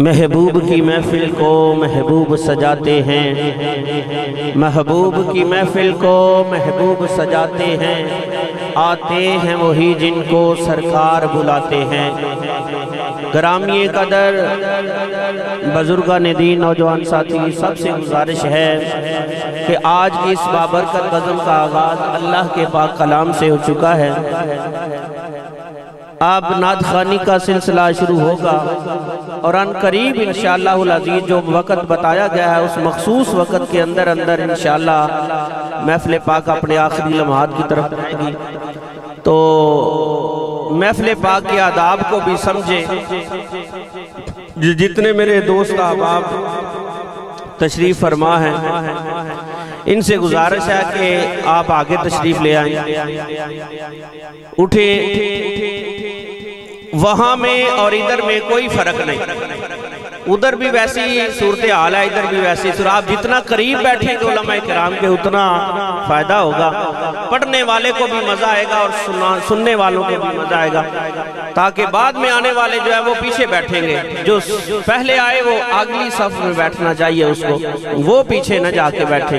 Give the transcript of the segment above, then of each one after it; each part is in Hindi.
महबूब की महफिल को महबूब सजाते हैं, महबूब की महफिल को महबूब सजाते हैं, आते हैं वही जिनको सरकार बुलाते हैं। ग्रामीण कदर बुजुर्गान दीन नौजवान साथी सबसे गुजारिश है कि आज की इस बाबरकत बज़म का आगाज़ अल्लाह के पाक कलाम से हो चुका है। अब नात खानी का सिलसिला शुरू होगा और अन करीब इंशाअल्लाहुल अज़ीज़ जो वक़्त बताया गया है उस मखसूस वक़्त के अंदर अंदर इंशाअल्लाह महफ़िल पाक अपने आखिरी लम्हात की तरफ जाएगी। तो महफ़िल पाक के आदाब को भी समझे। जितने मेरे दोस्त अहबाब तशरीफ़ फरमा हैं इनसे गुजारिश है कि आप आगे तशरीफ़ ले आएं। उठे वहां में और इधर में कोई फर्क नहीं, उधर भी वैसी सूरत हाल है, इधर भी वैसी। आप जितना करीब बैठेंगे उलमा किराम के उतना फायदा होगा, पढ़ने वाले को भी मजा आएगा और सुनने वालों को भी मजा आएगा, ताकि बाद में आने वाले जो है वो पीछे बैठेंगे। जो पहले आए वो अगली सफ में बैठना चाहिए उसको, वो पीछे न जाके बैठे।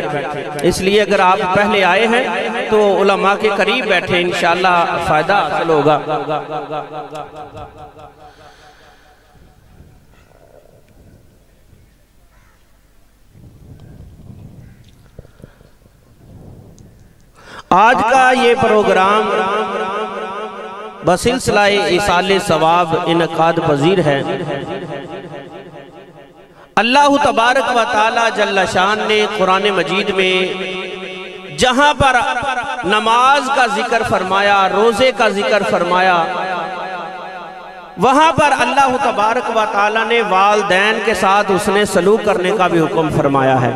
इसलिए अगर आप पहले आए हैं तो उलमा के करीब बैठे, इंशाअल्लाह फायदा हासिल होगा। आज का ये प्रोग्राम बसिलसिला इसाले सवाब इनकाद पजीर है। अल्लाह तबारक व तआला जल्ल शान ने कुरान मजीद में जहां पर नमाज का जिक्र फरमाया, रोजे का जिक्र फरमाया, वहां पर अल्लाह तबारक व तआला ने वालदैन के साथ उसने सलूक करने का भी हुक्म फरमाया है।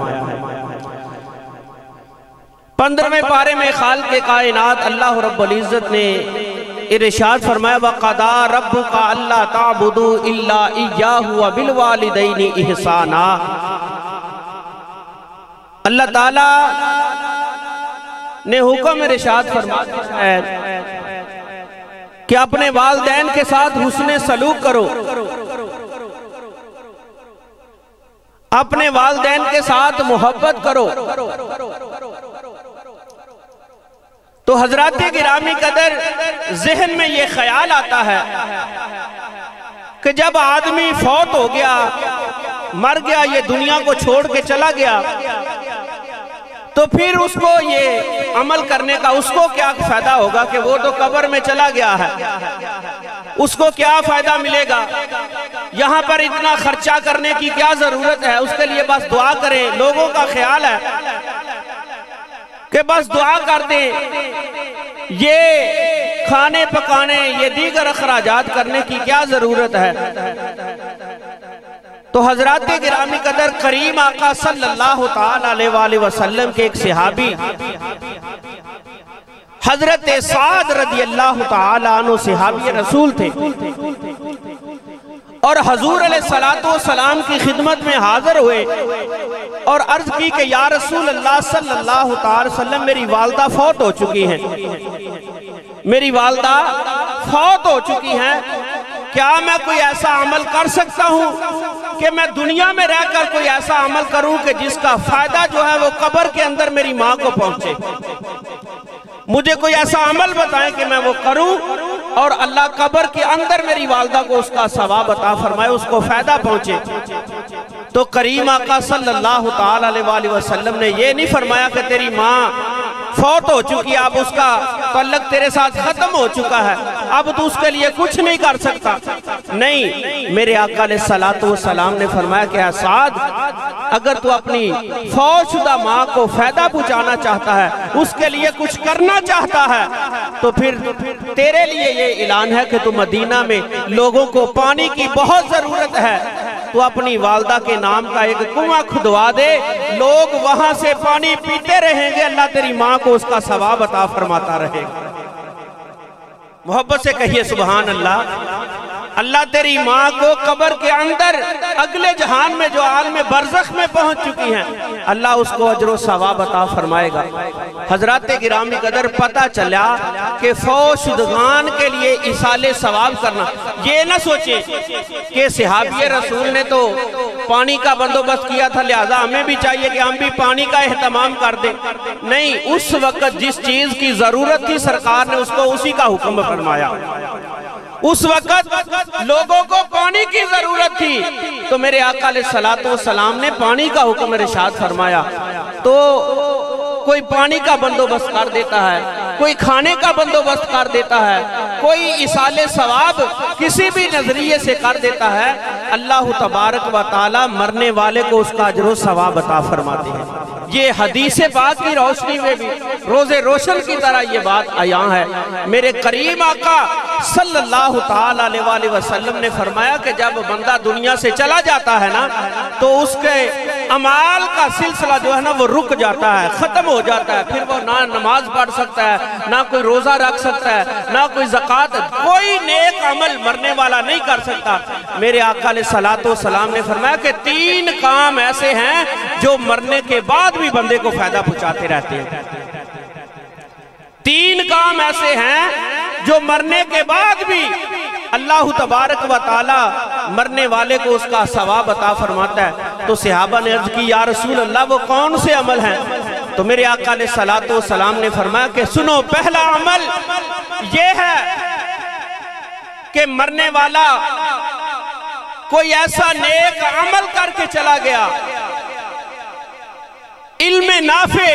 15वें पारे में खालिक़े कायनात अल्लाह रब्बुल इज़्ज़त ने इरशाद फरमाया वक़दा रब्बुका अल्ला ताबुदू इल्ला इय्याहु व बिल वालिदैनि इहसाना। अल्लाह ताला ने हुक्म इरशाद फरमाया है कि अपने वालिदैन के साथ हुस्ने सलूक करो, अपने वालिदैन के साथ मोहब्बत करो। तो हजरात गिरामी कदर जहन में ये ख्याल आता है कि जब आदमी फौत हो गया, मर गया, ये दुनिया को छोड़ के चला गया, तो फिर उसको ये अमल करने का उसको क्या फायदा होगा कि वो तो कब्र में चला गया है। उसको क्या फायदा मिलेगा? यहाँ पर इतना खर्चा करने की क्या जरूरत है? उसके लिए बस दुआ करें। लोगों का ख्याल है कि बस दुआ कर दें, ये खाने पकाने, ये दीगर अखराजात करने की क्या जरूरत है? तो हजरात गिरामी कदर करीम आका सल्लल्लाहु ताला अलैहि वसल्लम के एक सहाबी हजरत साद रदी अल्लाह ताला अन्हु सहाबी रसूल थे और हजूर अलैहिस्सलातु वस्सलाम की खिदमत में हाजिर हुए और अर्ज की कि या रसूल अल्लाह सल्लल्लाहु ताला वसल्लम, मेरी वालदा फौत हो चुकी हैं, मेरी वालदा फौत हो चुकी हैं, क्या मैं कोई ऐसा अमल कर सकता हूँ कि मैं दुनिया में रहकर कोई ऐसा अमल करूं कि जिसका फायदा जो है वो कब्र के अंदर मेरी माँ को पहुंचे? मुझे कोई ऐसा अमल बताएं कि मैं वो करूं और अल्लाह कब्र के अंदर मेरी वालदा को उसका सवाब अता फरमाए, उसको फायदा पहुंचे। तो करीम आका सल्लल्लाहु ताला अलैहि वसल्लम ने ये नहीं फरमाया कि तेरी माँ फौत हो चुकी है, अब उसका तल्लक तेरे साथ खत्म हो चुका है, अब तू उसके लिए कुछ नहीं कर सकता। नहीं, मेरे आका अलैहिस्सलातु वस्सलाम ने फरमाया कि साद, अगर तू अपनी फौतशुदा माँ को फायदा पहुंचाना चाहता है, उसके लिए कुछ करना चाहता है, तो फिर तेरे लिए ये ऐलान है कि तू मदीना में लोगों को पानी की बहुत जरूरत है, तो अपनी वालदा के नाम का एक कुआं खुदवा दे, लोग वहां से पानी पीते रहेंगे, अल्लाह तेरी माँ को उसका सवाब अता फरमाता रहेगा। मोहब्बत से कहिए सुभान अल्लाह। अल्लाह तेरी माँ को कब्र के अंदर अगले जहान में जो आलम बरज़ख में पहुंच चुकी हैं, अल्लाह उसको अजर सवाब अता फरमाएगा। हजरात गिरामी कदर, पता चला कि फौशुदगान के लिए इसाले सवाब करना, ये ना सोचे कि सहाबी रसूल ने तो पानी का बंदोबस्त किया था लिहाजा हमें भी चाहिए कि हम भी पानी का एहतमाम कर दें। नहीं, उस वक्त जिस चीज की जरूरत थी सरकार ने उसको उसी का हुक्म फरमाया। उस वक्त लोगों को पानी की जरूरत थी तो मेरे आका अलैहिस्सलातु वस्सलाम ने पानी का हुक्म इरशाद फरमाया। तो कोई पानी का बंदोबस्त कर देता है, कोई खाने का बंदोबस्त कर देता है, कोई इसाले सवाब किसी भी नजरिए से कर देता है, अल्लाह तबारक व तआला मरने वाले को उसका अजर सवाब अता फरमाते हैं। ये हदीस पाक की रोशनी में भी रोजे रोशन की तरह ये बात आया है। मेरे करीम आका सल्लल्लाहु ताला अलैहि वसल्लम ने फरमाया कि जब बंदा दुनिया से चला जाता है ना, तो उसके अमाल का सिलसिला जो है ना वो रुक जाता है, खत्म हो जाता है। फिर वो ना नमाज पढ़ सकता है, ना कोई रोजा रख सकता है, ना कोई ज़कात, कोई नेक अमल मरने वाला नहीं कर सकता। मेरे आका अलैहिस्सलातु वस्सलाम ने फरमाया कि 3 काम ऐसे हैं जो मरने के बाद भी बंदे को फायदा पहुंचाते रहते हैं। 3 काम ऐसे हैं जो मरने के बाद भी अल्लाह तबारक व ताला मरने वाले को उसका सवाब अता फरमाता है। तो सहाबा ने अर्ज की, या रसूल अल्लाह वो कौन से अमल हैं? तो मेरे आका अलैहिस्सलातु वस्सलाम ने फरमाया कि सुनो, पहला अमल ये है कि मरने वाला कोई ऐसा नेक अमल करके चला गया, इल्म नाफे,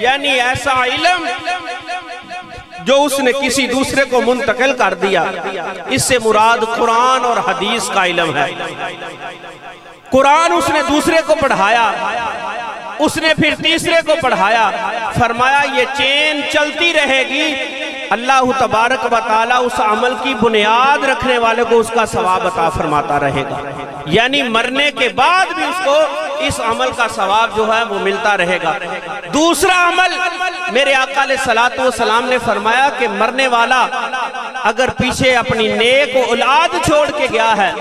यानी ऐसा इल्म जो उसने किसी दूसरे को मुंतकिल कर दिया। इससे मुराद कुरान और हदीस का इल्म है। कुरान उसने दूसरे को पढ़ाया, उसने फिर तीसरे को पढ़ाया। फरमाया ये चेन चलती रहेगी, अल्लाह तबारक व ताला उस अमल की बुनियाद रखने वाले को उसका सवाब अता फरमाता रहेगा। यानी मरने के बाद भी उसको इस अमल का सवाब जो है वो मिलता रहेगा। दूसरा अमल मेरे आका अलैहिस्सलातु वस्सलाम ने फरमाया कि मरने वाला अगर पीछे अपनी नेक औलाद छोड़ के गया है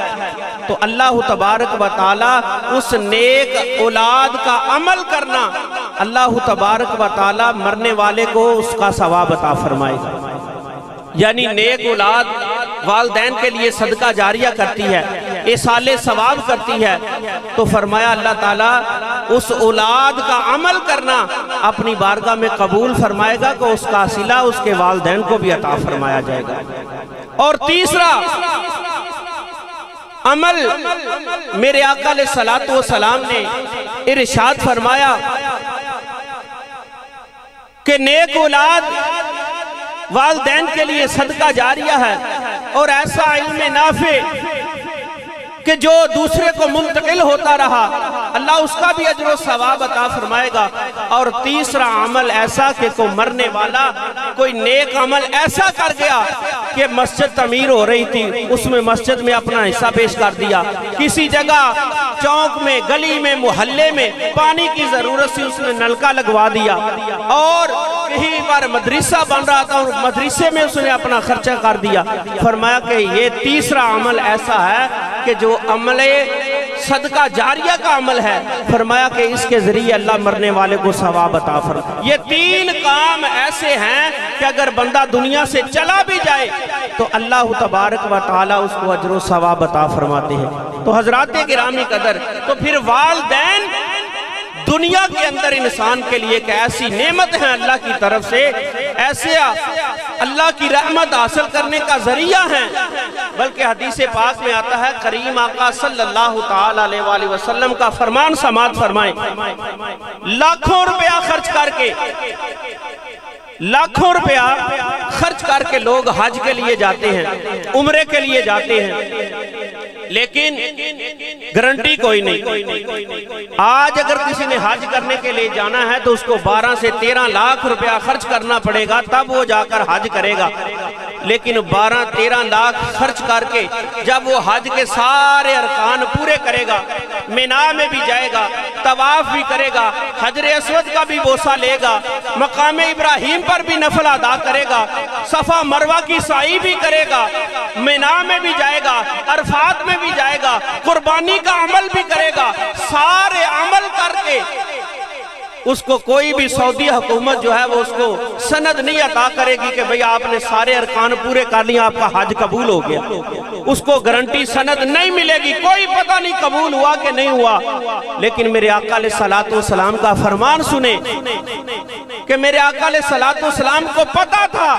तो अल्लाह तबारक व ताला उस नेक औलाद का अमल करना, अल्लाह तबारक व ताला मरने वाले को उसका सवाब अता फरमाएगा। यानी नेक औलाद वालदैन के लिए सदका जारिया करती है, इसाले सवाब करती है। तो फरमाया अल्लाह ताला उस औलाद का अमल करना अपनी बारगाह में कबूल फरमाएगा को उसका सिला उसके वालदैन को भी अता फरमाया जाएगा। और तीसरा अमल मेरे आका अलैहिस्सलातु वस्सलाम ने इरशाद फरमाया कि नेक औलाद वालदैन के लिए सदका जारिया है और ऐसा इल्म नाफे कि जो दूसरे को मुंतकिल होता रहा, अल्लाह उसका भी अजर व सवाब अता फरमाएगा। और तीसरा अमल ऐसा कि कोई मरने वाला कोई नेक अमल ऐसा कर गया कि मस्जिद तमीर हो रही थी, उसमें मस्जिद में अपना हिस्सा पेश कर दिया, किसी जगह चौक में, गली में, मोहल्ले में पानी की जरूरत से उसने नलका लगवा दिया, और कहीं पर मदरसा बन रहा था और मदरसे में उसने अपना खर्चा कर दिया। फरमाया कि ये तीसरा अमल ऐसा है कि जो अमले सदका जारिया का अमल है, फरमाया कि इसके जरिए अल्लाह मरने वाले को सवाब अता फरमाए। ये तीन काम ऐसे हैं कि अगर बंदा दुनिया से चला भी जाए तो अल्लाह तबारक व तआला उसको अजर व सवाब अता फरमाते हैं। तो हजरात गिरामी कदर, तो फिर वालिदैन दुनिया के अंदर इंसान के लिए एक ऐसी नेमत है अल्लाह की तरफ से, ऐसे अल्लाह की रहमत हासिल करने का जरिया है। बल्कि हदीस पाक में आता है, करीम आका सल्लल्लाहु ताला अलैहि वसल्लम का फरमान समात फरमाए, लाखों रुपया खर्च करके, लाखों रुपया खर्च करके लोग हज के लिए जाते हैं, उम्रे के लिए जाते हैं, लेकिन गारंटी कोई नहीं। आज अगर किसी ने हज करने के लिए जाना है तो उसको 12 से 13 लाख रुपया खर्च करना पड़ेगा, तब वो जाकर हज करेगा। लेकिन 12-13 लाख खर्च करके जब वो हज के सारे अरकान पूरे करेगा, मिना में भी जाएगा, तवाफ भी करेगा, हजरे अस्वद का भी बोसा लेगा, मकाम इब्राहिम पर भी नफल अदा करेगा, सफा मरवा की साई भी करेगा, मिना में भी जाएगा, अरफात में भी जाएगा, कुर्बानी का अमल भी करेगा, सारे अमल करके उसको कोई भी सऊदी हुकूमत जो है वो उसको सनद नहीं अता करेगी कि भाई आपने सारे अरकान पूरे कर लिया, आपका हज कबूल हो गया। उसको गारंटी सनद नहीं मिलेगी, कोई पता नहीं कबूल हुआ कि नहीं हुआ। लेकिन मेरे आका अलैहिस्सलातु वस्सलाम का फरमान सुने कि मेरे आका अलैहिस्सलातु वस्सलाम को पता था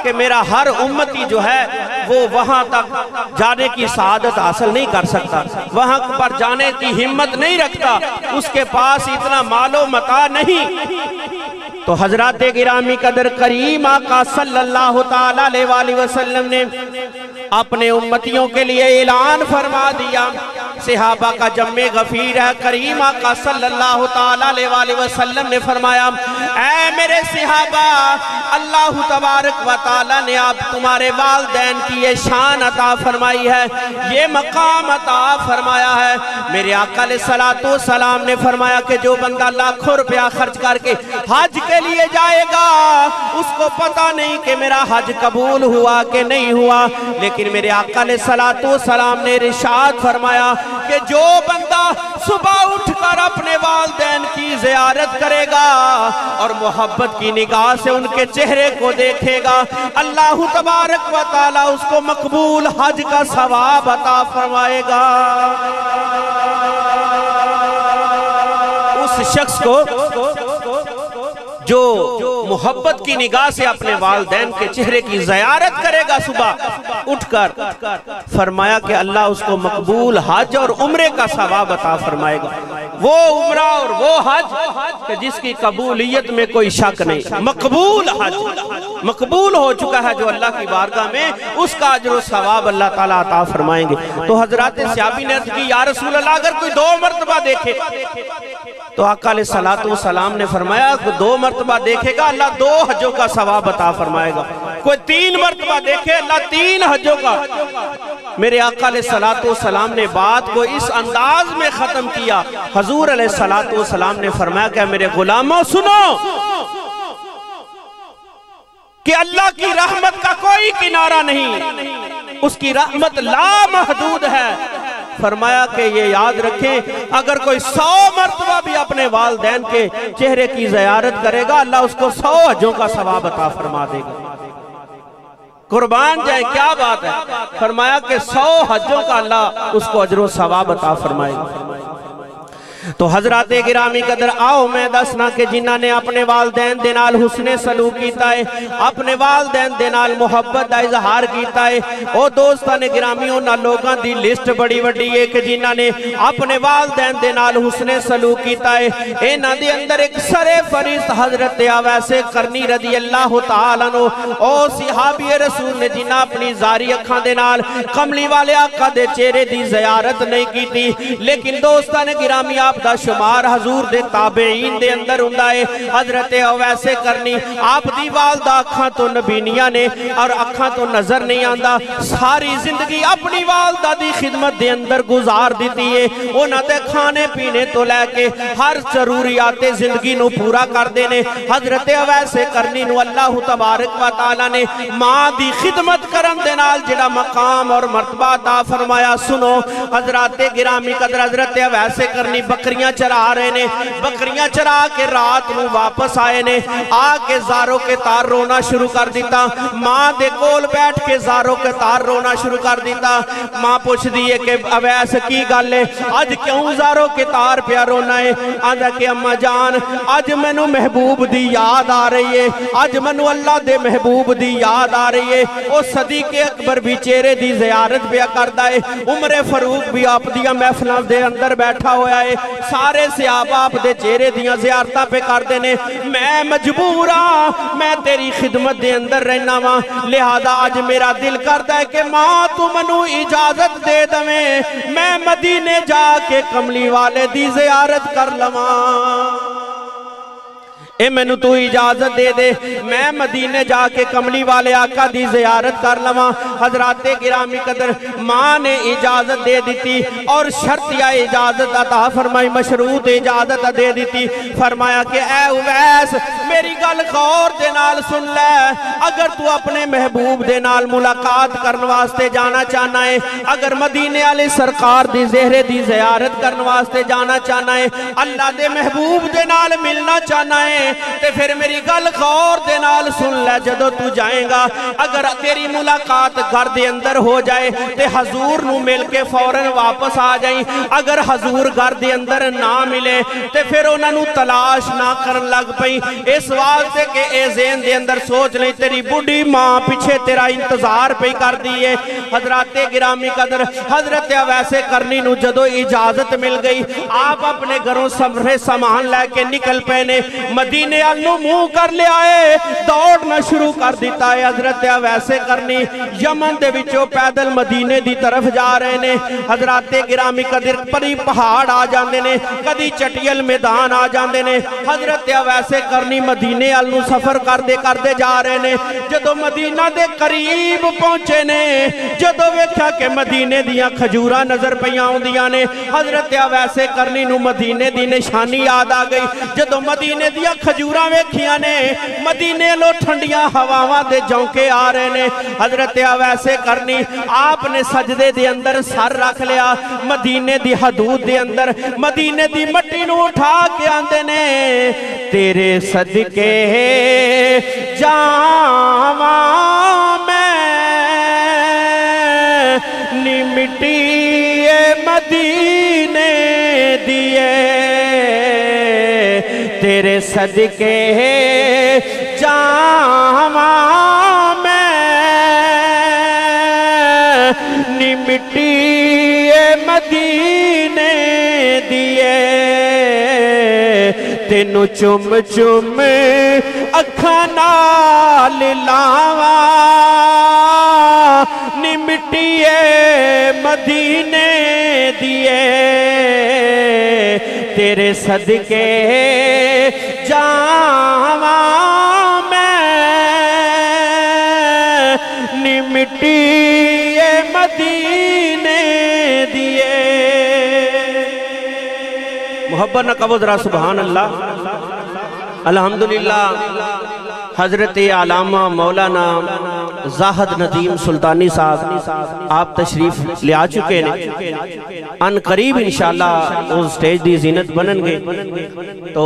कि मेरा हर उम्मती जो है वो वहां तक जाने की सआदत हासिल नहीं कर सकता, वहां पर जाने की हिम्मत नहीं रखता, उसके पास इतना मालो मता नहीं। तो हजरात गिरामी कदर, करीम आका सल्लल्लाहु ताला अलैहि वसल्लम ने अपने उम्मतियों के लिए ऐलान फरमा दिया, सहाबा का जम्मे गफीर है। करीम आका सल्लल्लाहु ताला अलैहि वसल्लम ने फरमाया, ऐ मेरे सहाबा, अल्लाह तबारक व तआला ने आप तुम्हारे वालिदैन की ये शान अता फरमाई है, ये मकाम अता फरमाया है। मेरे आका अलैहिस्सलातु वस्सलाम ने फरमाया कि जो बंदा लाखों रुपया खर्च करके हज के लिए जाएगा, उसको पता नहीं कि मेरा हज कबूल हुआ कि नहीं हुआ। लेकिन मेरे आका अलैहिस्सलातु वस्सलाम ने इरशाद फरमाया कि जो बंदा सुबह उठकर अपने वालिदैन की ज़ियारत करेगा और मोहब्बत की निगाह से उनके चेहरे को देखेगा, अल्लाह तबारक व तआला उसको मकबूल हज का सवाब अता फरमाएगा। उस शख्स को जो मोहब्बत की निगाह से अपने वालिदैन के चेहरे की ज़ियारत करेगा सुबह उठकर, फरमाया कि अल्लाह उसको मकबूल हज और उम्रे का सवाब अता फरमाएगा। वो उम्रा और वो हज जिसकी कबूलियत में कोई शक नहीं, मकबूल हज मकबूल हो चुका है जो अल्लाह की बारगाह में, उसका अजर व सवाब अल्लाह ताला अता फरमाएंगे। तो हजरत सहाबी ने अर्ज़ की, या रसूल अल्लाह, अगर कोई 2 मरतबा देखे तो आका अलैहिस्सलातु वस्सलाम ने फरमाया 2 मरतबा देखेगा अल्लाह 2 हजों का सवाब अता फरमाएगा। कोई 3 मरतबा देखे अल्लाह 3 हजों का। मेरे आका अलैहिस्सलातु वस्सलाम ने बात को इस अंदाज में खत्म किया। हुजूर अलैहिस्सलातु वस्सलाम ने फरमाया कि मेरे गुलामों सुनो कि अल्लाह की रहमत का कोई किनारा नहीं, उसकी रहमत लामहदूद है। फरमाया कि ये याद रखें, अगर कोई 100 मरतबा भी अपने वालिदैन के चेहरे की ज़ियारत करेगा, अल्लाह उसको 100 हजों का सवाब अता फरमा देगा। कुर्बान जाए, क्या बात है। फरमाया कि 100 हजों का अल्लाह उसको अजर व सवाब अता फरमाएगा। तो हजरात गिरामी कदर आओ मैं दसना कि जिन्हों ने अपने वालदैन दे नाल हुस्ने सलूक कीता है, अपने वालदैन दे नाल मुहब्बत का इजहार कीता है, ओ दोस्तां ने गिरामी उन्हां लोगां दी लिस्ट बड़ी वड्डी है कि जिन्हों ने अपने वालदैन दे नाल हुस्ने सलूक कीता है। इन्हां दे अंदर एक सरे फरिश्त हजरत अवैसे करनी रदी अल्लाह तआला अन्हु, ओ सहाबी रसूल ने जिन्हां अपनी जारी अखां दे नाल कमली वाले आका दे चेहरे दी ज़ियारत नहीं की, लेकिन दोस्तां ने गिरामी आप दा शुमार हजूर दे ताबेईन दे अंदर हुंदा है। हजरत अवैसे करनी आप दी वालदा अखां तो नबीनिया ने और अखां तो नजर नहीं आंदा, सारी जिंदगी अपनी वालदा दी खिदमत दे अंदर गुजार दी है। उन्हां दे खाने पीने तो लैके हर जरूरियाते जिंदगी नू पूरा करते हैं। हजरत अवैसे करनी नू अल्लाह तबारक व तआला ने मां दी खिदमत करन दे नाल जिहड़ा मकाम और मर्तबा अता फरमाया। सुनो हजरात गिरामी कदर, हजरत अवैसे करनी बकरियां चरा रहे ने, बकरियां चरा के रात नू वापस आए ने, आके ज़ारो के तार रोना शुरू कर दिता। मां दे कोल बैठ के ज़ारो के तार रोना शुरू कर दिता। मां पूछदी है कि अवैस की गल है, अज क्यों ज़ारो के तार प्या रोना है? आंदा कि अम्मा जान अज मैनू महबूब दी याद आ रही है, अज मैनू अल्लाह दे महबूब दी याद आ रही है। ओ सदीके अकबर भी चेहरे दी ज़ियारत पिया करदा है, उमरे फरूक भी आप दियां महफिलां दे अंदर बैठा होया है, सारे सहाबा आप दे चेहरे दियां ज़ियारतां पे करदे ने। मैं मजबूर हाँ, मैं तेरी खिदमत दे अंदर रहना वा, लिहाजा अज मेरा दिल करदा है कि मां तू मैनू इजाजत दे दवे, मैं मदीने जाके कमली वाले दी ज़ियारत कर लवां। ए मैनू तू इजाजत दे दे, मैं मदीने जाके कमली वाले आका दी ज़ियारत कर लवां। हजरात गिरामी कदर मां ने इजाजत दे दी और शर्तिया इजाजत अता फरमाई, मशरूत इजाजत दे दी। फरमाया कि ए उवैस मेरी गल गौर दे नाल सुन ले, अगर तू अपने महबूब दे नाल मुलाकात करने वास्ते जाना चाहना है, अगर मदीने वाले सरकार दी ज़हरे दी ज़ियारत करने वास्ते जाना चाहना है, अल्लाह दे महबूब दे नाल मिलना चाहना है, ते फिर मेरी गल गौर दे नाल सुन ले। जदों तू जाएगा अगर तेरी मुलाकात घर दे अंदर हो जाए ते हजूर नू मिल के फौरन वापस आ जाई। अगर हजूर घर दे अंदर ना मिले ते फिर उन्हां नू तलाश ना करन लग पई, इस वास्ते के ए ज़हन दे अंदर सोच ले तेरी बुढ़ी मां पीछे तेरा इंतजार पे कर दी है। हजरात गिरामी कदर, हजरत अवैसे करनी नू जदों इजाजत मिल गई, आप अपने घरों समरे सामान लैके निकल पे ने, मदीने अल नू मुंह कर लिया है, दौड़ना शुरू कर दिता है। हजरत अवैसे करनी यमन दे विचों पैदल मदीने दी तरफ जा रहे ने। हजरात गिरामी कदर परी पहाड़ आ जाते ने, कदी चटियल मैदान आ जाते ने। हजरत अवैसे करनी मदीने अल नू सफर करते करते जा रहे ने। जदों मदीना दे करीब पहुंचे ने, जदों वेख्या कि मदीने दियां खजूरां नजर पईयां आउंदियां ने, हजरत अवैसे करनी नू मदीने दी निशानी याद आ गई। जदों मदीने दियां खजूरां वेखियां ने, मदीने लो ठंडियां हवावां दे झोंके आ रहे ने। हजरत अवैसे करनी आपने सजदे दे अंदर सर रख लिया, मदीने दी हदूद दे अंदर मदीने दी मट्टी नू उठा के आंदे ने, तेरे सदके जावां मैं नी मिट्टी मदीने दिए, तेरे सदके जावां मैं नी मिट्टी मदीने दिए, तेनू चुम चुम अखां नाल लावा नी मिट्टी मदीने दिए, तेरे सदके जावां मैं नी मिट्टी मदीने दिए। मोहब्बत न कबो जरा सुभान अल्लाह, अल्हम्दुलिल्लाह। हजरत आलामा मौलाना जाहद नदीम सुल्तानी साहब आप तशरीफ ले आ चुके हैं, अन करीब इंशाअल्लाह उस स्टेज दी जीनत बननगे। तो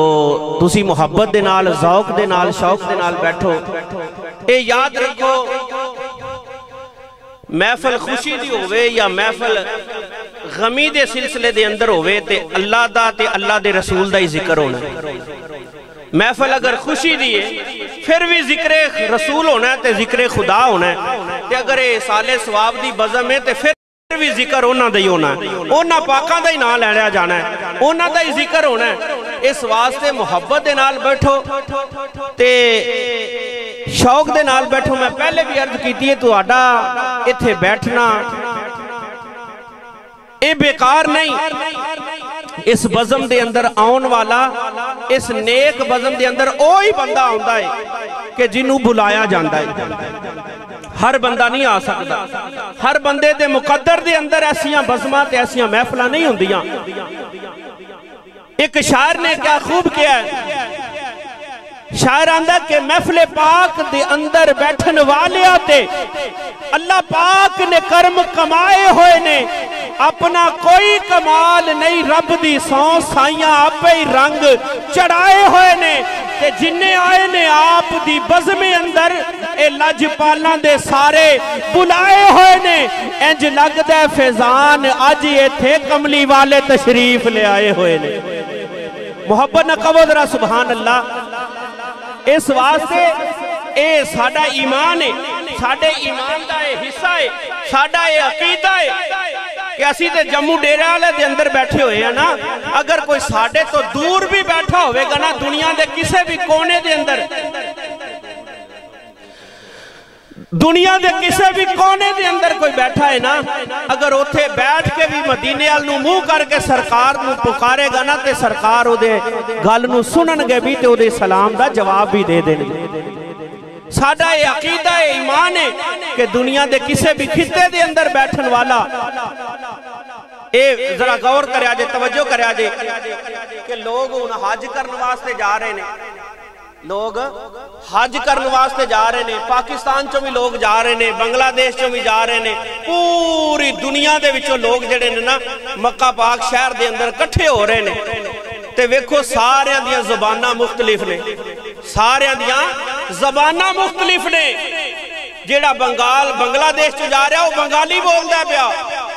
तुसी मुहब्बत दे नाल, ज़ौक दे नाल, शौक दे नाल बैठो। ए याद रखो, महफल खुशी दी होवे या महफल गमी दे सिलसिले दे अंदर होवे ते अल्लाह दा ते अल्लाह दे रसूल दा ही जिक्र होना। महफल अगर खुशी दी है फिर भी जिक्र रसूल होना है ते जिक्र खुदा होना है, ते अगर ये साले सवाब दी बज़म है ते फिर भी जिक्र उन्हां दा ही होना है, उन्हां पाकां दा ही नाम लिया जाना है, उन्हां दा ही जिक्र होना है। इस वास्ते मुहब्बत दे नाल बैठो ते शौक दे नाल बैठो। मैं पहले भी अर्ज की है तुहाडा इत्थे बैठना ये बेकार नहीं। इस बज़म दे अंदर आउन वाला, इस नेक बज़म दे अंदर ओही बंदा आउंदा है कि जिन्हों बुलाया जाता है। हर बंदा नहीं आ सकता, हर बंदे दे मुकद्दर दे अंदर ऐसियां बज़मां ते ऐसियां महफिलां नहीं होंदियां। एक शायर ने क्या खूब किया है, शायर आंदा कि महफिल पाक दे अंदर बैठन वाले ते अल्लाह पाक ने कर्म कमाए हुए ने, अपना कोई कमाल नहीं, रब दी सौ साइयां आपे ही रंग चढ़ाए हुए ने, ते जिन्ने आए ने आप दी बज़मे अंदर ए लजपालां दे सारे बुलाए हुए ने। इंज लगदा है फैजान अज इत्थे कमली वाले तशरीफ ले आए हुए ने। मुहब्बत न कहो जरा सुभान अल्लाह। इस वास्ते ए साडा ईमान है, साडे ईमान दा हिस्सा है, साडा ये अकीदा है कि असी ते जम्मू डेरे वाले दे अंदर बैठे हुए हैं ना। अगर कोई साडे तो दूर भी बैठा होवेगा ना, दुनिया दे किसी भी कोने दे अंदर, दुनिया दे किसी भी कोने दे अंदर कोई बैठा है ना, अगर उथे बैठ के भी मदीने वाल नूं मुंह करके सरकार नूं पुकारेगा ना, ते सरकार उहदे गल नूं सुनणगे भी ते उहदे सलाम दा जवाब भी दे देणगे। साडा ये अकीदा है, ईमान है कि दुनिया दे किसी भी खिते दे अंदर बैठन वाला, ए जरा गौर करया जे, तवज्जो करया जे कि लोग हुण हज करन वास्ते जा रहे ने, लोग हज करने वास्ते जा रहे ने, पाकिस्तान चो भी लोग जा रहे ने, बांग्लादेश चो भी जा रहे ने, पूरी दुनिया दे विचों लोग जेडे ने ना मक्का पाक शहर दे अंदर इकट्ठे हो रहे ने। ते वेखो सारियां दियां ज़बानां मुख्तलिफ ने, सारियां दियां ज़बानां मुख्तलिफ ने। जेड़ा बांग्लादेश चो जा रहा वो बंगाली बोलदा पिया,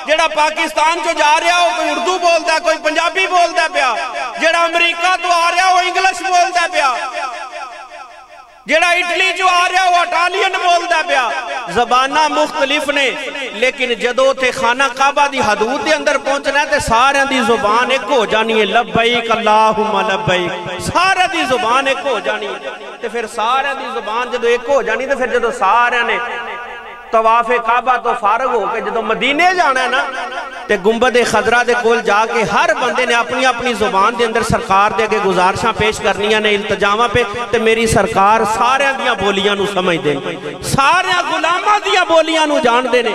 जेड़ा पाकिस्तान चो जा रहा वो कोई उर्दू बोलदा, कोई पंजाबी बोलदा पिया, जेड़ा अमरीका तो आ रहा वो इंग्लिश बोलदा पिया, जेड़ा इटली चो आ रहा वो इटालियन बोलदा पिया। ज़बानां मुख्तलिफ ने, लेकिन जदों ते खाना काबा दी हदूद दे अंदर पहुंचना है ते सारियां दी ज़ुबान एक हो जानी है, लब्बैक अल्लाहुम्मा लब्बैक, सारियां दी ज़ुबान एक हो जानी है। ते फिर सारियां दी ज़ुबान जदों एक हो जानी ते फिर जदों सारियां ने तवाफ़े काबा तो फारग होकर जदों मदीने जाना है ना, ते गुंबद खदरा दे कोल जाके हर बंदे ने अपनी अपनी जुबान दे अंदर सरकार दे अगे गुजारिशां पेश करनियां ने, इल्तजामां पे, ते मेरी सरकार सारियां दियां बोलियां नूं समझदे ने, सारियां गुलामां दियां बोलियां नूं जानदे ने।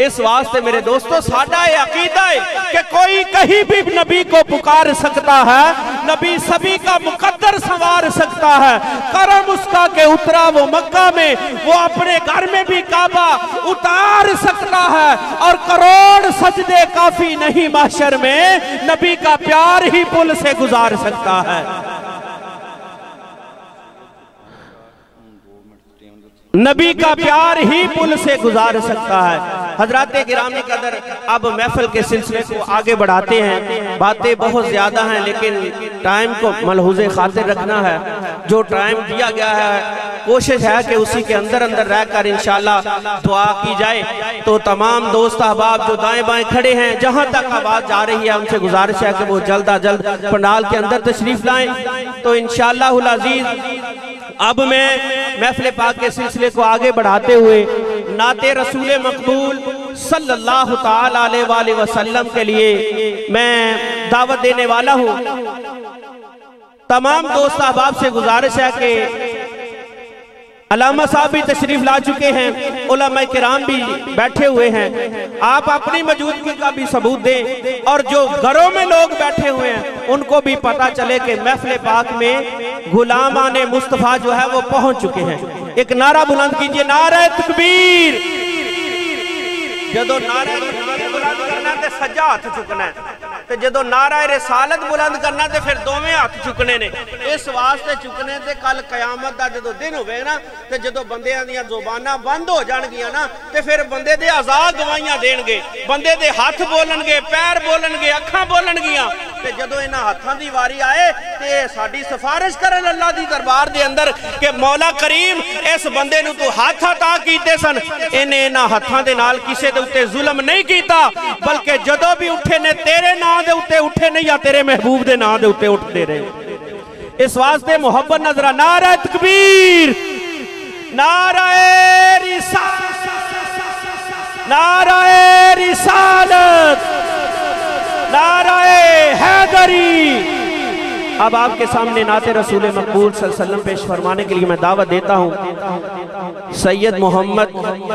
इस वास्ते मेरे दोस्तों साडा ये अकीदा है कि कोई कहीं भी नबी को पुकार सकता है, नबी सभी का मुकद्दर संवार सकता है। करम उसका के उतरा वो मक्का में, वो अपने घर में भी काबा उतार सकता है, और करोड़ सजदे काफी नहीं महशर में, नबी का प्यार ही पुल से गुजार सकता है। नबी का प्यार ही पुल से गुजार सकता है। हजराते गिरामी कदर, अब महफिल के सिलसिले को आगे बढ़ाते हैं। बातें बहुत ज्यादा हैं लेकिन टाइम को मलहूज़े खातिर रखना है। जो टाइम दिया गया है कोशिश है कि उसी के अंदर अंदर रहकर इंशाअल्लाह दुआ की जाए। तो तमाम दोस्त अहबाब जो दाएं बाएं खड़े हैं, जहां तक आवाज जा रही है, उनसे गुजारिश है कि वो जल्द अज जल्द पंडाल के अंदर तशरीफ लाएं। तो इंशाअल्लाहुल अज़ीज़ अब मैं महफिल पाक के सिलसिले को आगे बढ़ाते हुए नाते रसूल मकबूल सल्लल्लाहु ताला अलैहि वसल्लम के लिए मैं दावत देने वाला हूँ। तमाम दोस्त अहबाब से गुजारिश है कि अल्लामा साहब भी तशरीफ ला चुके हैं, उलमा किराम भी बैठे हुए हैं, आप अपनी मौजूदगी का भी सबूत दें, और जो घरों में लोग बैठे हुए हैं उनको भी पता चले कि महफिल पाक में गुलामाने मुस्तफ़ा जो है वो पहुंच चुके हैं। एक नारा बुलंद कीजिए, नारा तकबीर। जदों नारा बुलंद करना है तो सज्जा हाथ चुकना है। तो जो नारा रिसालत बुलंद करना तो फिर दोवें हाथ चुकने ने। इस वास्ते चुकने ते कल कयामत का जो दिन होवे ना तो जो बंदे दियां जुबानां बंद हो जाणगियां ना तो फिर बंदे दे आज़ाद गवाहियां देणगे, बंदे दे हाथ बोलणगे, पैर बोलणगे, अखां बोलणगियां। ते जदों इन्हां हत्थां दी वारी आए ते साडी सिफारिश करन अल्लाह दी दरबार दे अंदर कि मौला करीम इस बंदे नूं तू हाथ अता कीते सन, इन्हें इन्हां हत्थां दे नाल किसे दे उत्ते जुल्म नहीं कीता, बल्कि जदों भी उठे ने तेरे नां दे उत्ते उठे नहीं या तेरे महबूब दे नां दे उत्ते उठदे रहे। इस वास्ते मोहब्बत नजरा नारा तकबीर, नाराए रिसालत, नाराए रिसालत, नाराए हैदरी। अब आपके सामने नाते रसूल मकबूल सल्लल्लाहु अलैहि वसल्लम पेश फरमाने के लिए मैं दावत देता हूँ सैयद मोहम्मद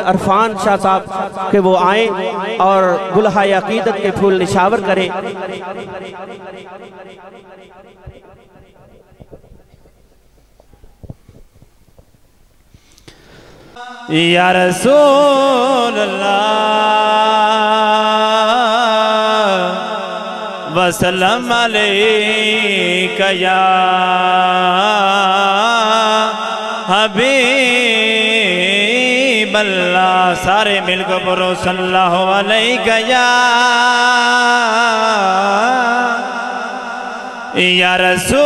अरफान शाह साहब के वो आए और गुलहाए अकीदत के फूल निशावर करें। या रसूल अल्लाह वसल्लम अलैका या हबीब अल्लाह। सारे मिलकर बोलो सल्लल्लाहु अलैका या रसूल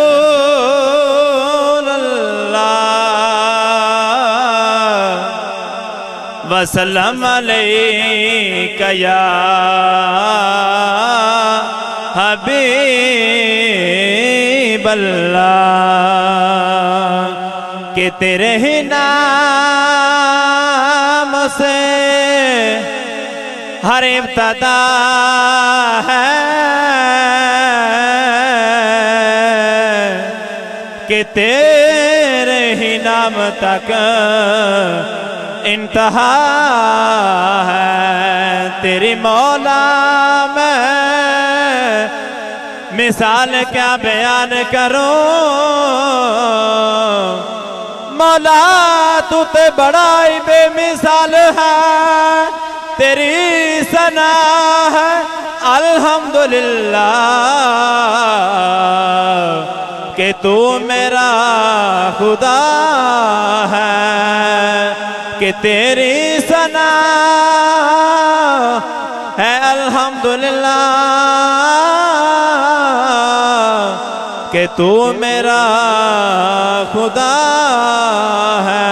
वसल्लम अलैका या हबीब अल्लाह। कि तेरे ही नाम से हर इब्तदा है, कि तेरे ही नाम तक इंतहा है। तेरी मौला में मिसाल क्या बयान करूं, मौला तू ते बड़ा ही बेमिसाल है। तेरी सना है अल्हम्दुलिल्लाह कि तू मेरा खुदा है। कि तेरी सना है अल्हम्दुलिल्लाह कि तू मेरा खुदा है।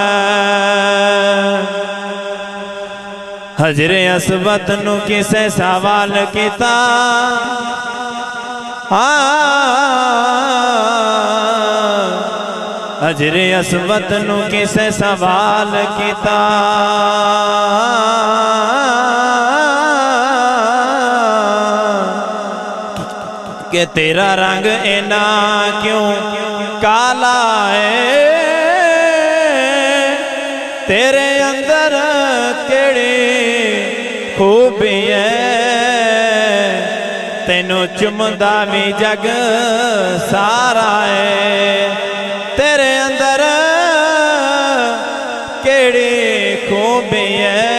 हजरे अस्वद नू किसे सवाल किता, हजरे अस्वद नू किसे सवाल किता, कि तेरा रंग इना क्यों काला है, तेरे अंदर केड़ी खूबी है। तेनू चुमदा भी जग सारा है, तेरे अंदर केड़ी खूबी है।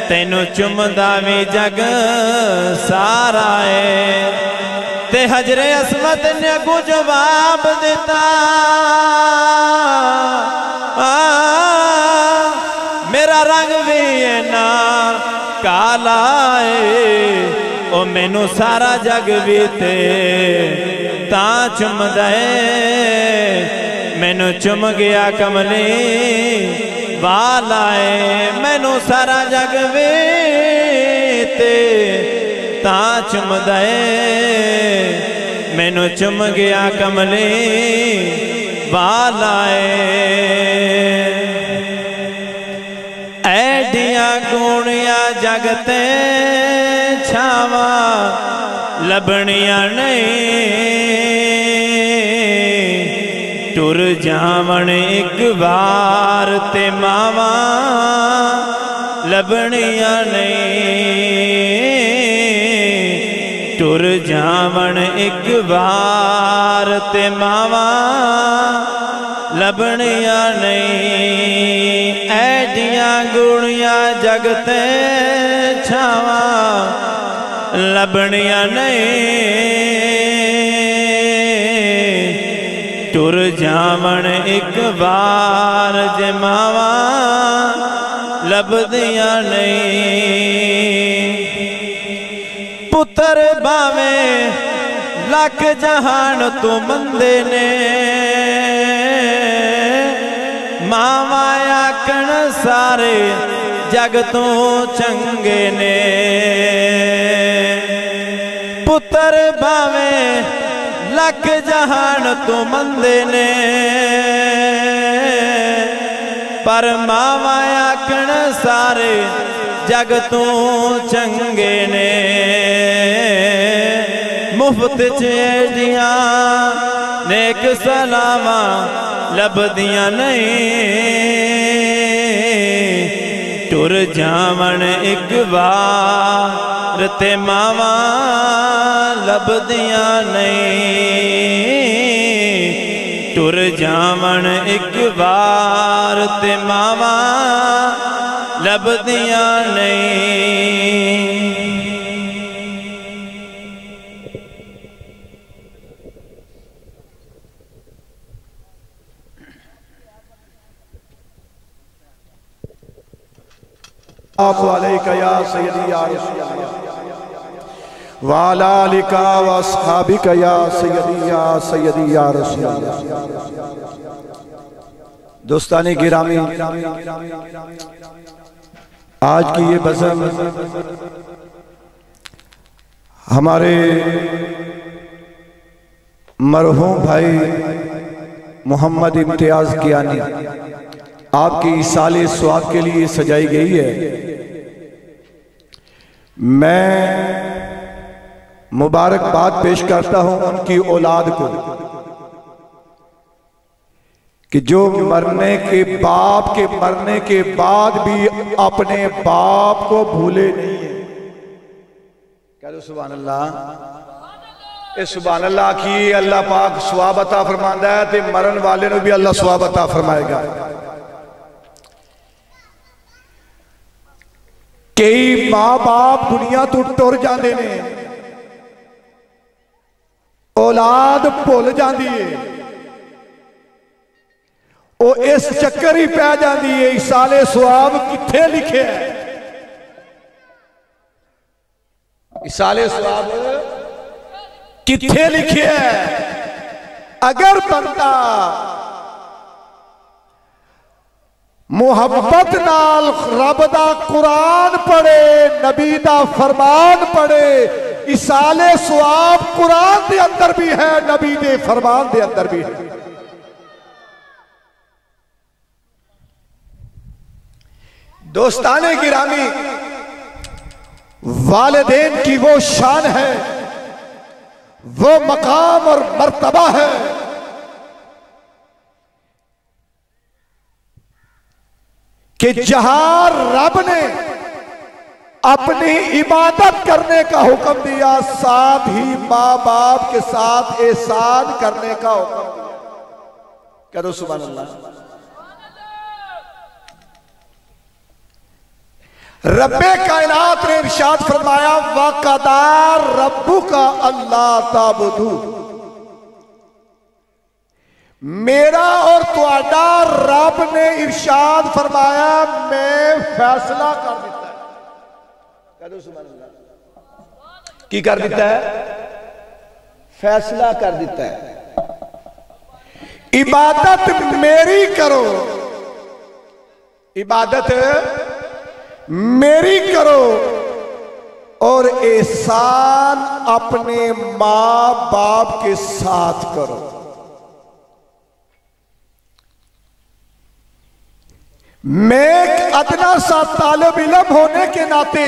तेनू चुमदा भी जग सारा है। ते हजरे अस्वद ने को जवाब दिता, मेरा रंग भी ना काला है, ओ मैनू सारा जग भी ते ता चुमदा है। मैनू चुम गया कमली वाला है, मैनू सारा जग भी ते ता चुमदा है। मैनू चुम गया कमली वाला है। ऐडिया गुणिया जगते छावा लबनिया नहीं, टुर जावन एक बार ते मावा लबनिया नहीं। टुर जावन एक बार ते मावा लबनिया नहीं। ऐडिया गुणिया जगते छावा लभनिया नहीं टुर जावन एक बार जे मावा लभदिया नहीं पुत्र भावे लख जहान तू मंदे ने मावा आखण सारे जग तू चंगे ने पुत्र भावे लख जहान तू मंदे ने पर मावा आखण सारे जग तू चंगे ने मुफ्त चेड़िया नेक सलावा लभदिया नहीं टुर जावन एक बार ते मावा लभदिया नहीं टुर जावन एक बार ते मावा लभदिया नहीं। आप अलैका या सय्यदी या रसूल अल्लाह वाला लिका व अस्हाबिका या सय्यदी या रसूल अल्लाह। दोस्ताने गिरामी, आज की ये बज़म हमारे मरहूम भाई मोहम्मद इम्तियाज कियानी आपकी इसाले स्वाब के लिए सजाई गई है। मैं मुबारकबाद पेश करता हूं उनकी औलाद को कि जो मरने के बाद भी अपने बाप को भूले नहीं है। कह दो सुभान अल्लाह। इस सुभान अल्लाह की अल्लाह पाक सवाब अता फरमांदा है ते मरण वाले ने भी अल्लाह सवाब अता फरमाएगा। कई मां बाप दुनिया तो टुर जाते ने, औलाद भुल जाती है, वो इस चक्कर ही पै जाती है इसाले सवाब किथे लिखे है। इसाले सवाब किथे लिखे है। अगर बंदा मुहब्बत नाल रब दा कुरान पढ़े, नबी दा फरमान पढ़े, इसाले सवाब कुरान दे अंदर भी है, नबी दे फरमान दे अंदर भी है। दोस्ताने गिरामी, वालिदैन की वो शान है, वो मकाम और मर्तबा है कि जहां रब ने अपनी इबादत करने का हुक्म दिया, साथ ही मां बाप के साथ एहसान करने का हुक्म दिया। करो सुभान अल्लाह। रब्बे कायनात ने इरशाद फरमाया वक़दा रब्बुका अल्लाह ताबुदू, मेरा और तुहाडा रब ने इरशाद फरमाया मैं फैसला कर दिता है। कह दो सुभान अल्लाह। की कर दिता है? फैसला कर दिता है। इबादत मेरी करो, इबादत मेरी करो और एहसान अपने मां बाप के साथ करो। मैं एक अदना सा तालिब इल्म होने के नाते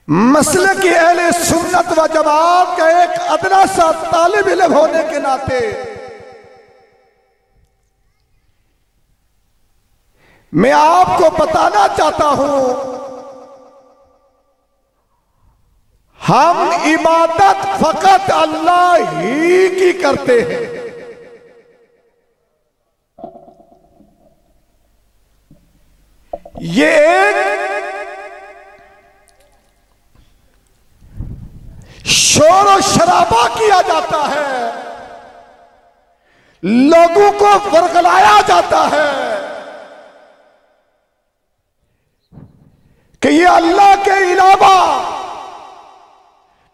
मसले की अहले सुन्नत व जमात का एक अदना सा तालिब इल्म होने के नाते मैं आपको बताना चाहता हूं, हम इबादत फकत अल्लाह ही की करते हैं। ये एक शोर और शराबा किया जाता है, लोगों को वर्गलाया जाता है कि ये अल्लाह के अलावा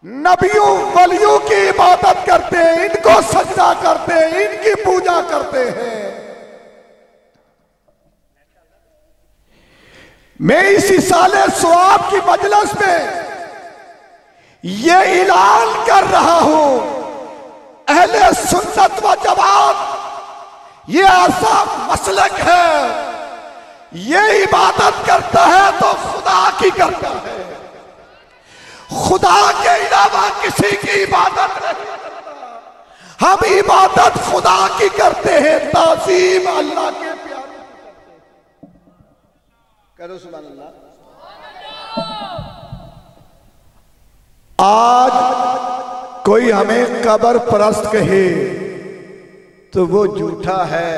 नबियों वलियों की इबादत करते हैं, इनको सजदा करते हैं, इनकी पूजा करते हैं। मैं इसी साले सवाब की मजलिस में ये ऐलान कर रहा हूं, अहले सुन्नत व जमात ये ऐसा मसलक है, ये इबादत करता है तो खुदा की करता है, खुदा के अलावा किसी की इबादत नहीं करता। हम इबादत खुदा की करते हैं, ताज़ीम अल्लाह के प्यारे की करते हैं। करो सुभान अल्लाह। आज कोई हमें कब्र परस्त कहे तो वो झूठा है।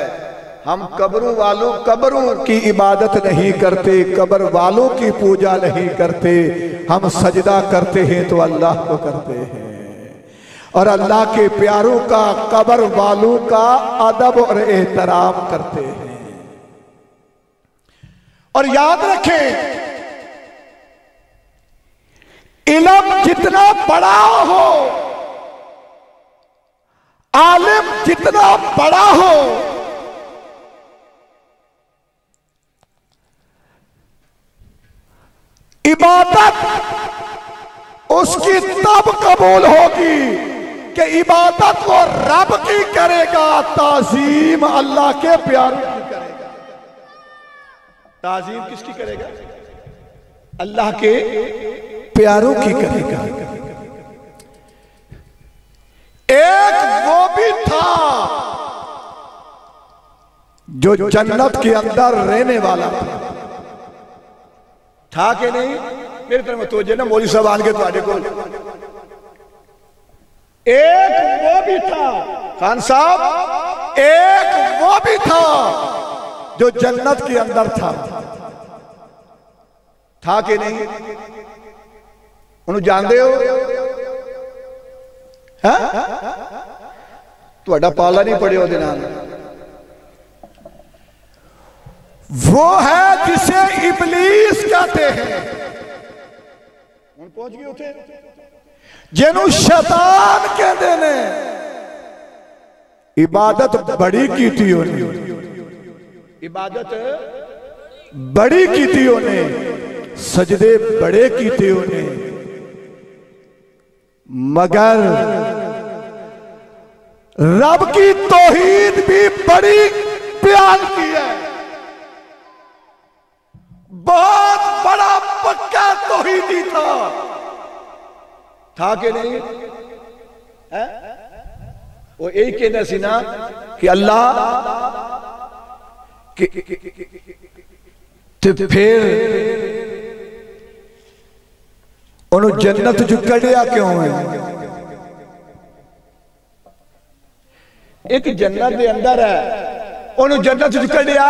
हम कब्रों की इबादत नहीं करते, कब्र वालों की पूजा नहीं करते। हम सजदा करते हैं तो अल्लाह को करते हैं, और अल्लाह के प्यारों का कब्र वालों का अदब और एहतराम करते हैं। और याद रखें, इल्म जितना बड़ा हो, आलिम जितना बड़ा हो, इबादत उसकी तब कबूल होगी कि इबादत वो रब की करेगा, ताज़ीम अल्लाह के प्यारों की करेगा। ताज़ीम किसकी करेगा? अल्लाह के प्यारों की करेगा। एक वो भी था जो जन्नत के अंदर रहने वाला था कि नहीं? मेरी तरफ तो ना मौलवी साहब आन के तुम्हारे को एक वो भी था, खान साहब एक वो भी था जो जन्नत के अंदर था कि नहीं? उन्हें जानते हो? तुहाडा पाला नहीं पड़े ओदे नाल। वो है जिसे इबलीस कहते हैं। पहुंच गए उठे जिन्हों शैतान कहते ने। इबादत बड़ी कीती उन्हें, इबादत बड़ी कीती उन्हें, सजदे बड़े कीते उन्हें, मगर रब की तौहीद भी बड़ी बयान की है। बहुत बड़ा पक्का तौहीदी था कि नहीं? है? वो यही कहना सी ना कि अल्लाह फिर उन्होंने जन्नत चु कढ़िया क्यों है? एक जन्नत के अंदर है, उन्होंने जन्नत चु कढ़िया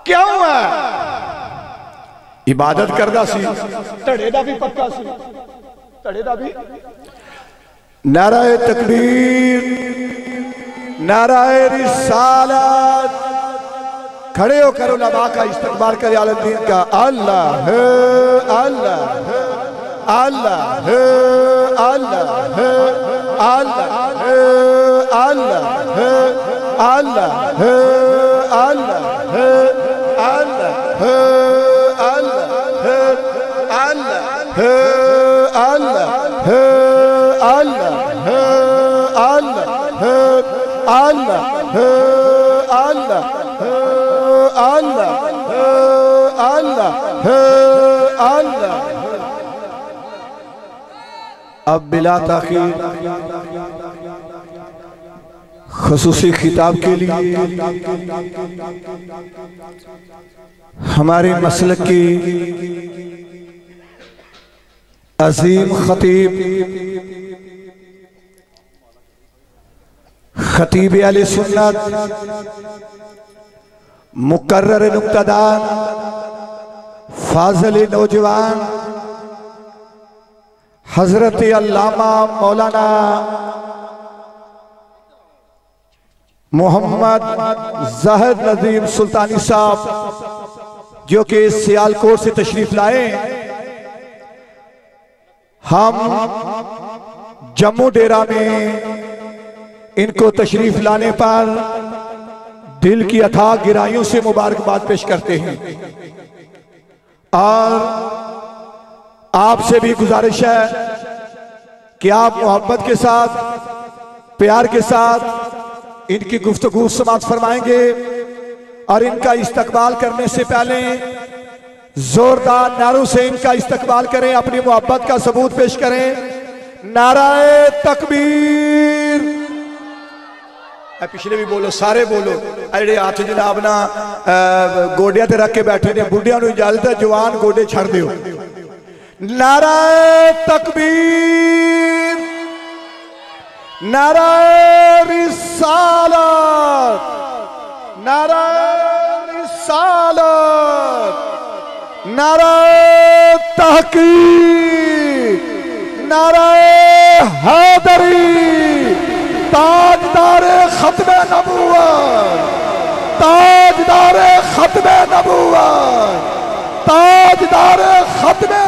क्यों है? इबादत करदा सी, धड़े दा भी पक्का सी, धड़े दा भी। नाराए तकबीर, नाराए रिसालत। खड़े हो करो, लबा का इस्तकबाल करे आलमदीन का। अल्लाह है, अल्लाह है, अल्लाह है, अल्लाह है, अल्लाह है, अल्लाह है, अल्लाह है, अल्लाह है, अल्लाह है, अल्लाह है, अल्लाह है, अल्लाह है, अल्लाह है, अल्लाह है, अल्लाह है, अल्लाह है, अल्लाह है, अल्लाह है, अल्लाह। अब बिला ताखीर खुसूसी खिताब के लिए हमारे मसलक की अजीम खतीब अहले सुन्नत मुकर्रर नुक्तादार, फाज़िल नौजवान हजरत अल्लामा मौलाना मोहम्मद ज़ाहिद नज़ीम सुल्तानी साहब जो कि सियालकोट से तशरीफ लाए। हम जम्मू डेरा में इनको तशरीफ लाने पर दिल की अथाह गिराइयों से मुबारकबाद पेश करते हैं और आपसे भी गुजारिश है कि आप मोहब्बत के साथ, प्यार के साथ इनकी गुफ्तगू समाअत फरमाएंगे और इनका इस्तकबाल करने से पहले जोरदार नारों से इनका इस्तकबाल करें, अपनी मोहब्बत का सबूत पेश करें। नाराए तकबीर। पिछले भी बोलो, सारे बोलो। अरे हाथ जनाब ना गोडिया ते रख के बैठे ने, बुढ़िया नूं इजाजत है, जवान गोडे छड़ दिओ। नाराए तकबीर, नाराए रिसालत, नाराए रिसालत, नाराए तहकीक, नाराए हैदरी। ताजदारे खत्मे नबूवत, ताजदारे खत्मे नबूवत, ताजदारे खत्मे